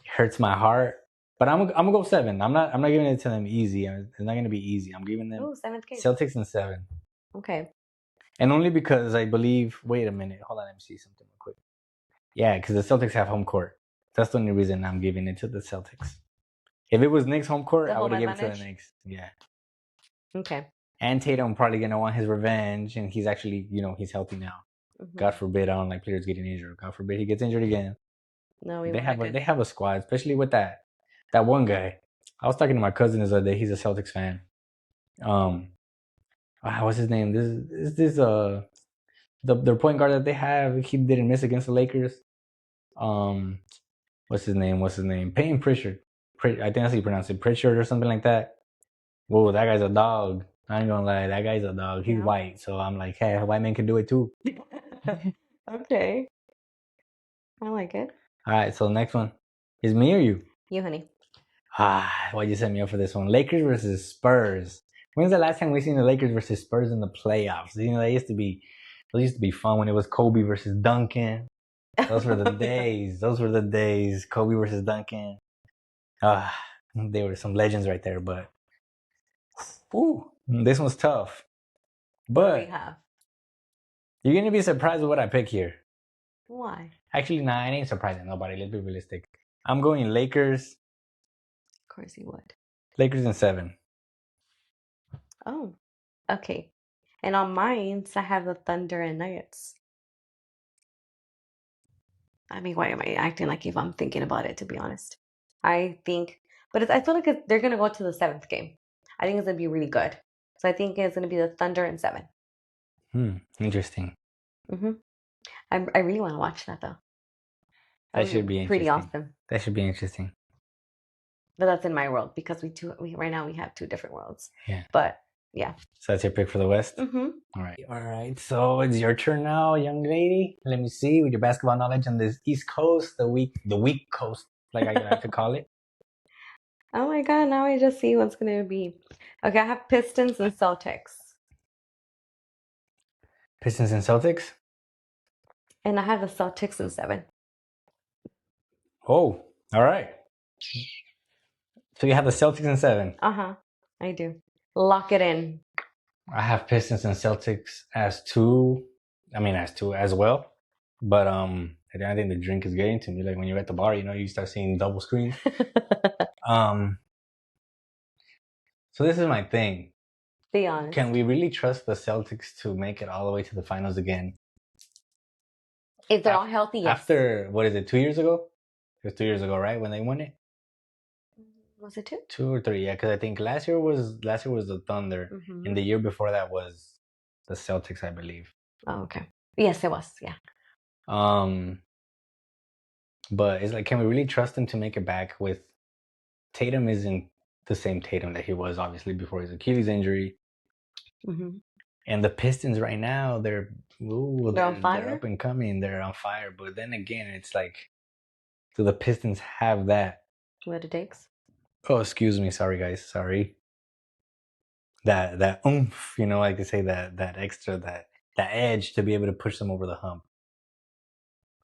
it hurts my heart. But I'm gonna go 7. I'm not giving it to them easy. It's not gonna be easy. I'm giving them 7th game. Celtics in 7. Okay. And only because I believe. Wait a minute. Hold on. Let me see something real quick. Yeah, because the Celtics have home court. That's the only reason I'm giving it to the Celtics. If it was Knicks home court, I would have given it to the Knicks. Yeah. Okay. And Tatum probably gonna want his revenge, and he's actually, he's healthy now. Mm-hmm. God forbid, I don't like players getting injured. God forbid he gets injured again. No, they have a squad, especially with that one guy. I was talking to my cousin the other day. He's a Celtics fan. What's his name? Their point guard that they have. He didn't miss against the Lakers. What's his name? Payton Pritchard. I think that's how you pronounce it. Pritchard or something like that. Whoa, that guy's a dog. I ain't gonna lie, that guy's a dog. He's white, so I'm like, hey, a white man can do it too. Okay. I like it. All right, so the next one is me or you? You, honey. Why'd you set me up for this one? Lakers versus Spurs. When's the last time we seen the Lakers versus Spurs in the playoffs? You know, those used to be fun when it was Kobe versus Duncan. Those were the days. Those were the days. Kobe versus Duncan. They were some legends right there, but this one's tough. What do we But have? you're gonna be surprised with what I pick here. Why? Actually, nah, I ain't surprising nobody. Let's be realistic. I'm going Lakers. Of course you would. Lakers in 7. Oh, okay. And on mine, I have the Thunder and Nuggets. I mean, why am I acting like if I'm thinking about it, to be honest? I think, but I feel like they're going to go to the 7th game. I think it's going to be really good. So I think it's going to be the Thunder in 7. Interesting. I really want to watch that, though. That should be pretty interesting. awesome. That should be interesting. But that's in my world because right now we have 2 different worlds. Yeah. But yeah. So that's your pick for the West? Mm-hmm. All right. So it's your turn now, young lady. Let me see with your basketball knowledge on this East Coast, the weak coast, like I like to call it. Oh my God, now I just see what's going to be. Okay, I have Pistons and Celtics. Pistons and Celtics? And I have the Celtics in 7. Oh, all right. So you have the Celtics in 7. Uh-huh, I do. Lock it in. I have Pistons and Celtics as 2. I mean, as 2 as well. But I think the drink is getting to me. Like when you're at the bar, you start seeing double screens. So this is my thing. Be honest. Can we really trust the Celtics to make it all the way to the finals again? If they're all healthy, yes. After, what is it, 2 years ago? It was 2 years ago, right? When they won it? Was it 2? 2 or 3, yeah. Because I think last year was the Thunder. Mm-hmm. And the year before that was the Celtics, I believe. Oh, okay. Yes, it was, yeah. But it's like, can we really trust them to make it back with Tatum isn't the same Tatum that he was, obviously, before his Achilles injury. Mm-hmm. And the Pistons right now, they're on fire? They're up and coming. They're on fire. But then again, it's like, do the Pistons have that? What it takes? Oh, excuse me. Sorry, guys. Sorry. That oomph, like they say, that extra, that edge to be able to push them over the hump.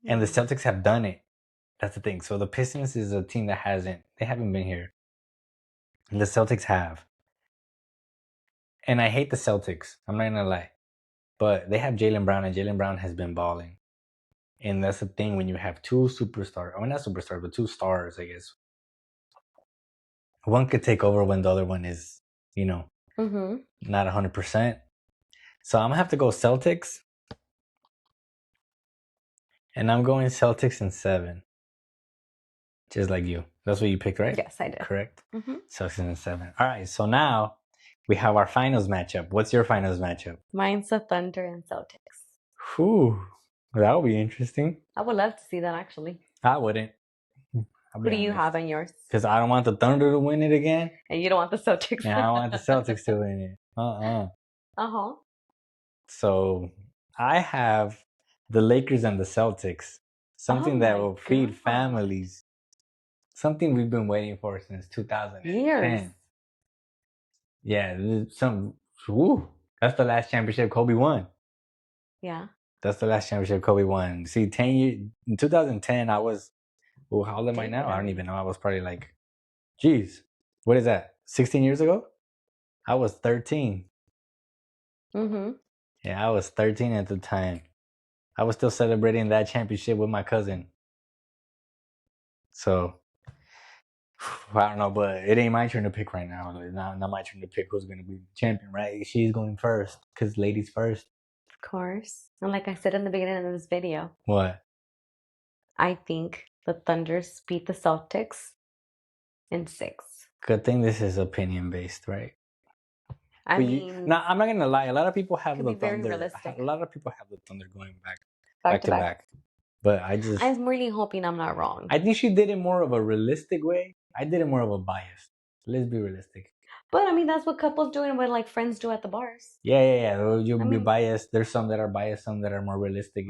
Mm-hmm. And the Celtics have done it. That's the thing. So the Pistons is a team that haven't been here. And the Celtics have. And I hate the Celtics. I'm not gonna lie. But they have Jaylen Brown, and Jaylen Brown has been balling. And that's the thing when you have 2 superstars. I mean, not superstars, but 2 stars, I guess. One could take over when the other one is, not 100%. So I'm gonna have to go Celtics. And I'm going Celtics in 7. Just like you. That's what you picked, right? Yes, I did. Correct? Mm-hmm. Celtics in 7. All right, so now we have our finals matchup. What's your finals matchup? Mine's the Thunder and Celtics. Whew. That would be interesting. I would love to see that, actually. I wouldn't. Who do you have on yours? Because I don't want the Thunder to win it again. And you don't want the Celtics. And I don't want the Celtics to win it. Uh-huh. So I have the Lakers and the Celtics. Something that will feed families. Something we've been waiting for since 2010. Years. Yeah, that's the last championship Kobe won. Yeah. That's the last championship Kobe won. See, 10 years in 2010, I was, how old am I now? I don't even know. I was probably like, geez, what is that? 16 years ago? I was 13. Mm-hmm. Yeah, I was 13 at the time. I was still celebrating that championship with my cousin. So, I don't know, but it ain't my turn to pick right now. It's not my turn to pick who's going to be the champion, right? She's going first, because ladies first. Of course. And like I said in the beginning of this video. What? I think the Thunders beat the Celtics in 6. Good thing this is opinion-based, right? I'm not going to lie. A lot of people have the Thunder. A lot of people have the Thunder going back to back. But I'm really hoping I'm not wrong. I think she did it more of a realistic way. I did it more of a bias. Let's be realistic. But I mean, that's what couples do and what like friends do at the bars. Yeah. You'll I be mean, biased. There's some that are biased, some that are more realistic.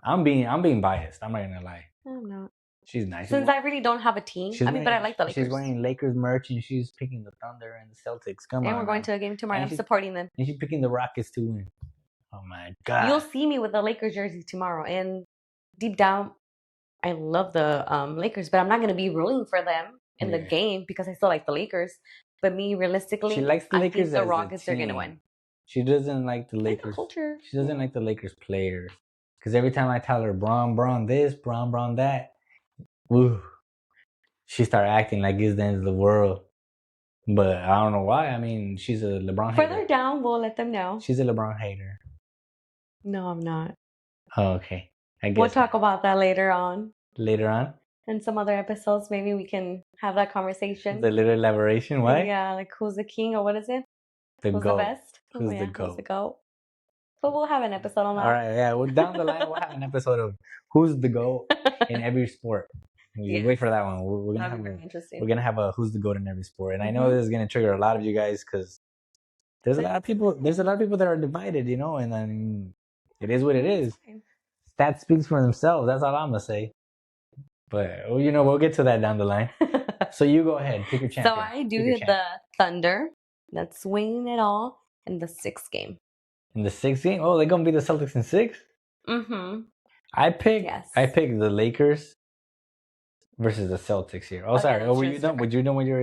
I'm being biased. I'm not gonna lie. I'm not. She's nice. Since I really don't have a team. I mean, but I like the She's Lakers. wearing Lakers merch and she's picking the Thunder and the Celtics. Come And on. we're going now. to a game tomorrow. And I'm supporting them. And she's picking the Rockets to win. Oh my god. You'll see me with the Lakers jersey tomorrow. And deep down, I love the Lakers, but I'm not gonna be rooting for them in the game because I still like the Lakers. But me, realistically, she likes the Lakers I think the as Rockets a are team. gonna win. She doesn't like the Like the Lakers. culture. She doesn't like the Lakers players. Because every time I tell her Braun this, Braun that, woo, she start acting like it's the end of the world. But I don't know why. I mean, she's a LeBron hater. Further down, we'll let them know. She's a LeBron hater. No, I'm not. Oh, okay. I guess we'll talk about that later on. Later on? In some other episodes, maybe we can have that conversation. The little elaboration, why? Yeah, like who's the king or what is it? Who's the best? Who's the GOAT? Who's the GOAT? But we'll have an episode on that. All right, yeah. Well, down the line, we'll have an episode of who's the GOAT in every sport. Yes. Wait for that one. We're gonna have interesting. We're gonna have a who's the GOAT in every sport, and I know this is gonna trigger a lot of you guys because there's a lot of people. There's a lot of people that are divided, and then it is what it is. Stats speaks for themselves. That's all I'm gonna say. But we'll get to that down the line. So you go ahead, pick your champion. So I do the Thunder. That's winning it all in the 6th game. In the 6th game? Oh, they're gonna be the Celtics in 6? Mm-hmm. I picked the Lakers versus the Celtics here. Oh, sorry. Oh, were you done? Would you know when you were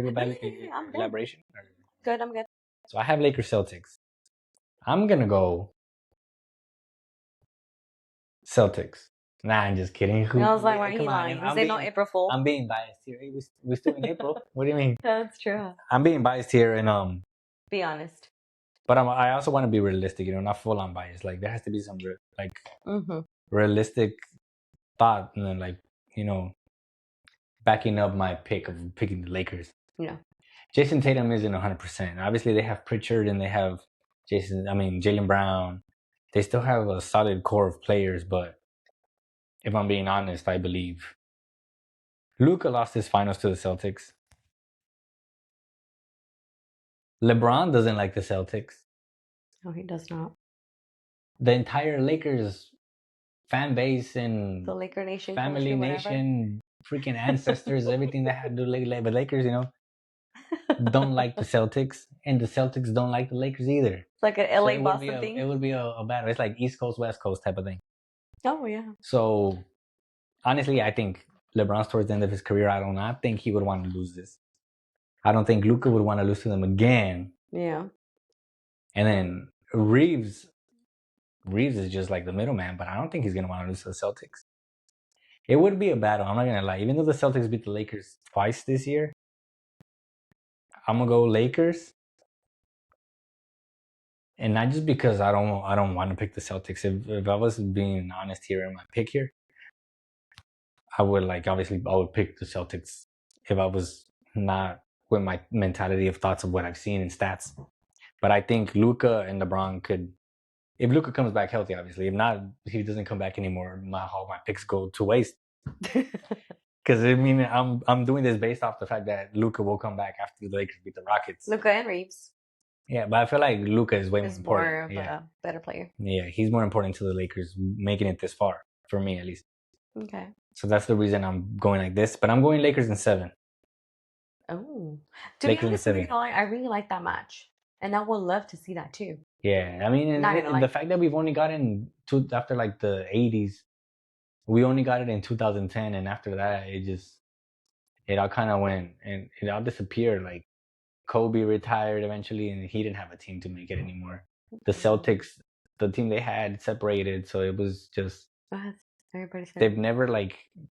elaboration? Good, I'm good. So I have Lakers Celtics. I'm gonna go Celtics. Nah, I'm just kidding. I was like, why are you lying? Is there no April Fool? I'm being biased here. We're still in April. What do you mean? That's true. I'm being biased here and Be honest. But I also want to be realistic, not full on bias. Like there has to be some realistic thought, and then backing up my pick of picking the Lakers. Yeah. Jason Tatum isn't 100%. Obviously, they have Pritchard and they have Jaylen Brown. They still have a solid core of players, but if I'm being honest, I believe Luka lost his finals to the Celtics. LeBron doesn't like the Celtics. No, he does not. The entire Lakers fan base and the Laker Nation, family nation, freaking ancestors, everything that had to do with the Lakers, don't like the Celtics, and the Celtics don't like the Lakers either. It's like an LA Boston thing. It would be a battle. It's like East Coast, West Coast type of thing. Oh yeah. So honestly, I think LeBron's towards the end of his career. I do not think he would want to lose this. I don't think Luka would want to lose to them again. Yeah. And then Reeves is just like the middleman, but I don't think he's gonna want to lose to the Celtics. It would be a battle. I'm not gonna lie. Even though the Celtics beat the Lakers twice this year, I'm gonna go Lakers, and not just because I don't want to pick the Celtics. If I was being honest here in my pick here, I would pick the Celtics if I was not with my mentality of thoughts of what I've seen in stats. But I think Luka and LeBron could, if Luka comes back healthy, obviously. If not, if he doesn't come back anymore, all my picks go to waste. Because I'm doing this based off the fact that Luka will come back after the Lakers beat the Rockets. Luka and Reeves. Yeah, but I feel like Luka is way more important. More of a better player. Yeah, he's more important to the Lakers making it this far, for me at least. Okay. So that's the reason I'm going like this. But I'm going Lakers in 7. Oh. To be honest, I really like that match. And I would love to see that too. Yeah, I mean, and the fact that we've only gotten after the 80s, we only got it in 2010, and after that, it all kind of went and it all disappeared. Like Kobe retired eventually, and he didn't have a team to make it anymore. The Celtics, the team they had, separated, so it was just they've never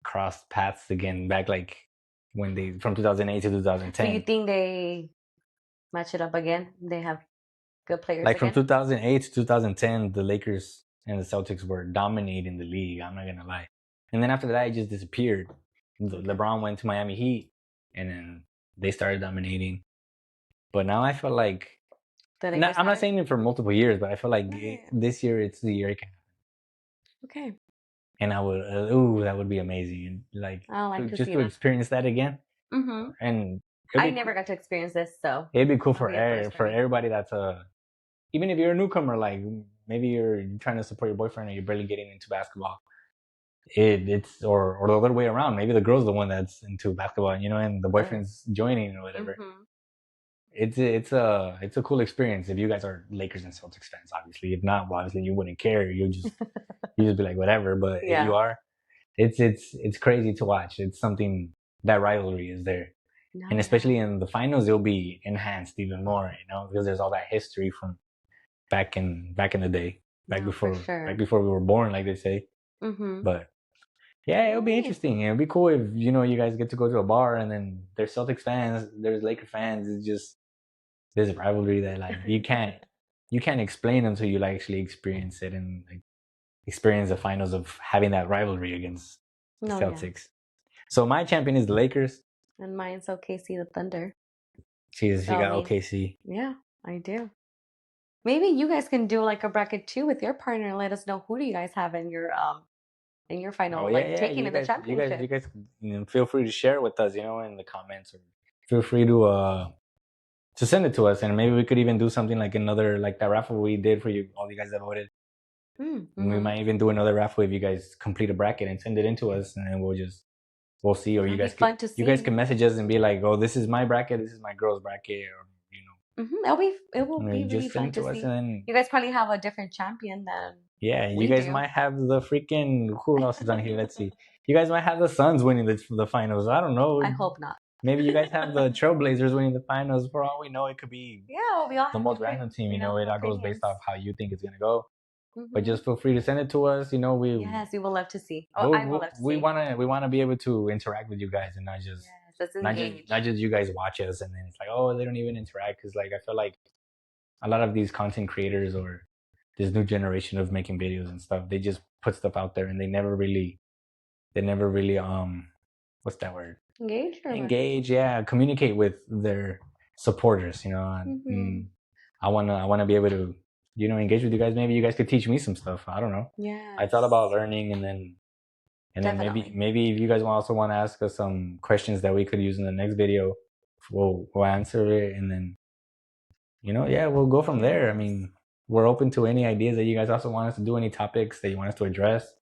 crossed paths again. Back when they from 2008 to 2010. So you think they match it up again? They have good players. From 2008 to 2010, the Lakers and the Celtics were dominating the league. I'm not gonna lie. And then after that, it just disappeared. LeBron went to Miami Heat, and then they started dominating. But now I feel like I'm not saying it for multiple years, but I feel like this year it's the year it can happen. Okay. And I would, that would be amazing. And I like to experience that again. Mm-hmm. And I never got to experience this, so it'd be cool it'll be a first for me. everybody that's even if you're a newcomer, like maybe you're trying to support your boyfriend and you're barely getting into basketball. It's or the other way around. Maybe the girl's the one that's into basketball, and the boyfriend's joining or whatever. Mhm. It's a cool experience if you guys are Lakers and Celtics fans. Obviously, if not, well, obviously you wouldn't care. You just be like whatever. But if you are, it's crazy to watch. It's something, that rivalry is there, and especially in the finals, it'll be enhanced even more. Because there's all that history from back in the day, back before we were born, like they say. Mm-hmm. But yeah, it'll be interesting. It'll be cool if you guys get to go to a bar and then there's Celtics fans, there's Laker fans. It's just there's a rivalry that like you can't explain until you like actually experience it and like experience the finals of having that rivalry against the Celtics. So my champion is the Lakers, and mine's OKC the Thunder. She got OKC. Yeah, I do. Maybe you guys can do like a bracket too with your partner and let us know who do you guys have in your final, taking in the championship. You guys feel free to share with us, in the comments, or feel free to send it to us, and maybe we could even do something like another, like that raffle we did for you, all you guys that voted. Mm-hmm. We might even do another raffle if you guys complete a bracket and send it in to us, and then we'll see. Or you guys can message us and be like, oh, this is my bracket, this is my girl's bracket, or it will be really fun to see. Then, you guys probably have a different champion than you guys might have the freaking, who else is on here? Let's see. You guys might have the Suns winning the finals. I don't know. I hope not. Maybe you guys have the Trailblazers winning the finals. For all we know, it could be the most random team. It all goes based off how you think it's gonna go. Mm-hmm. But just feel free to send it to us. We we will love to see. I will love to see. We wanna be able to interact with you guys and not just not just you guys watch us and then it's like, oh, they don't even interact, because like I feel like a lot of these content creators or this new generation of making videos and stuff, they just put stuff out there and they never really what's that word? Engage, communicate with their supporters, mm-hmm. I wanna be able to engage with you guys. Maybe you guys could teach me some stuff. I don't know. Yeah. I thought about learning, and then maybe if you guys also want to ask us some questions that we could use in the next video, we'll answer it, and then we'll go from there. I mean, we're open to any ideas that you guys also want us to do, any topics that you want us to address.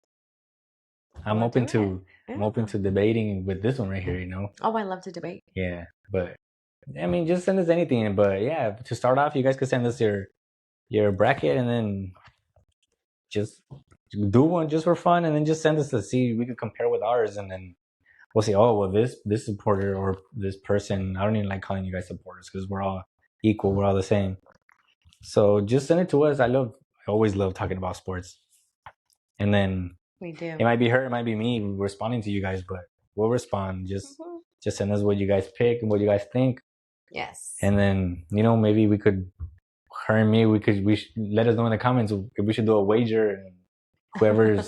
I'm open to debating with this one right here, Oh, I love to debate. Yeah, but I mean, just send us anything. But yeah, to start off, you guys could send us your bracket, and then just do one just for fun, and then just send us to see, we could compare with ours, and then we'll say, oh, well, this supporter or this person, I don't even like calling you guys supporters because we're all equal, we're all the same. So just send it to us. I always love talking about sports. And then we do. It might be her, it might be me responding to you guys, but we'll respond. Just send us what you guys pick and what you guys think. Yes. And then maybe we could, her and me, we should let us know in the comments if we should do a wager, and whoever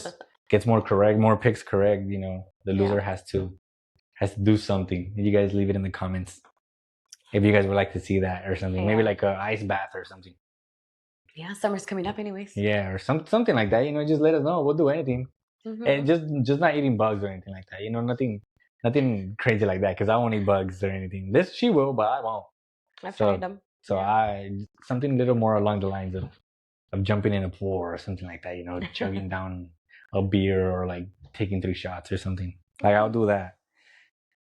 gets more picks correct, the loser has to do something. You guys leave it in the comments if you guys would like to see that or something. Maybe like a ice bath or something. Yeah, summer's coming up anyways. Yeah, or something like that. Just let us know. We'll do anything. Mm-hmm. And just not eating bugs or anything like that. Nothing crazy like that, because I won't eat bugs or anything. She will, but I won't. I've tried them. So something a little more along the lines of jumping in a pool or something like that. Chugging down a beer or like taking 3 shots or something. Like I'll do that.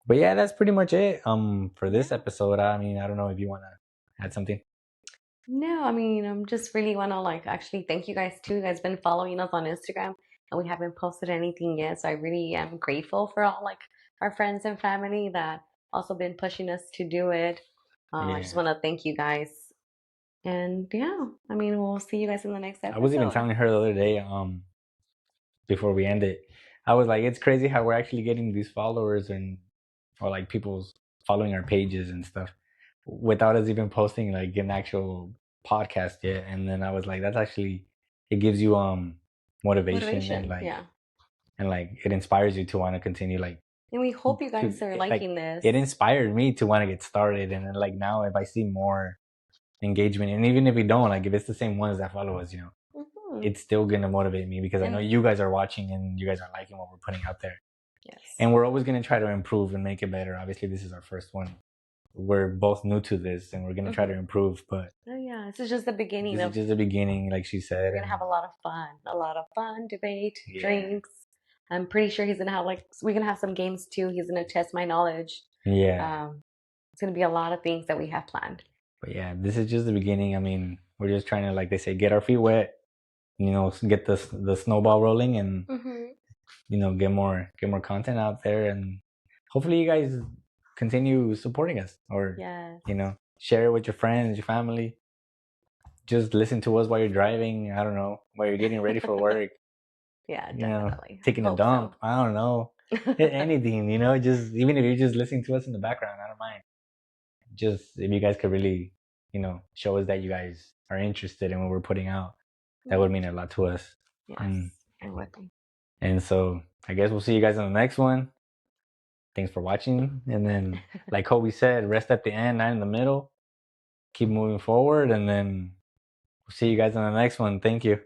But yeah, that's pretty much it. For this episode, I mean, I don't know if you want to add something. No, I mean, I'm just really want to actually thank you guys too. You guys been following us on Instagram, and we haven't posted anything yet. So I really am grateful for all our friends and family that also been pushing us to do it. I just want to thank you guys. And yeah, I mean, we'll see you guys in the next episode. I was even telling her the other day, before we end it, I was like, it's crazy how we're actually getting these followers or like people's following our pages and stuff without us even posting like an actual podcast yet. And then I was like, that's actually, it gives you motivation. And it inspires you to want to continue and we hope you guys are liking this. It inspired me to want to get started, and then now if I see more engagement, and even if we don't, if it's the same ones that follow us, mm-hmm. It's still gonna motivate me, because I know you guys are watching and you guys are liking what we're putting out there. Yes. And we're always gonna try to improve and make it better. Obviously, this is our first one. we're both new to this and we're gonna try to improve. But oh yeah, this is just the beginning this of. is just the beginning, like she said. We're gonna have And a lot of fun, debate, yeah, drinks. I'm pretty sure he's gonna have like we're gonna have some games too. He's gonna test my knowledge. yeah. It's gonna be a lot of things that we have planned. But yeah, this is just the beginning. I mean, we're just trying to, like they say, get our feet wet. You know, get the snowball rolling, and get more content out there, and hopefully you guys continue supporting us, or Yes. share it with your friends, your family. Just listen to us while you're driving. I don't know, while you're getting ready for work. Yeah, definitely. Taking a Hope so. dump. I don't know, anything. Just even if you're just listening to us in the background, I don't mind. Just if you guys could really, show us that you guys are interested in what we're putting out, that would mean a lot to us. Yes, And I'm with you. and so I guess we'll see you guys on the next one. Thanks for watching. And then, like Kobe said, rest at the end, not in the middle. Keep moving forward, and then we'll see you guys on the next one. Thank you.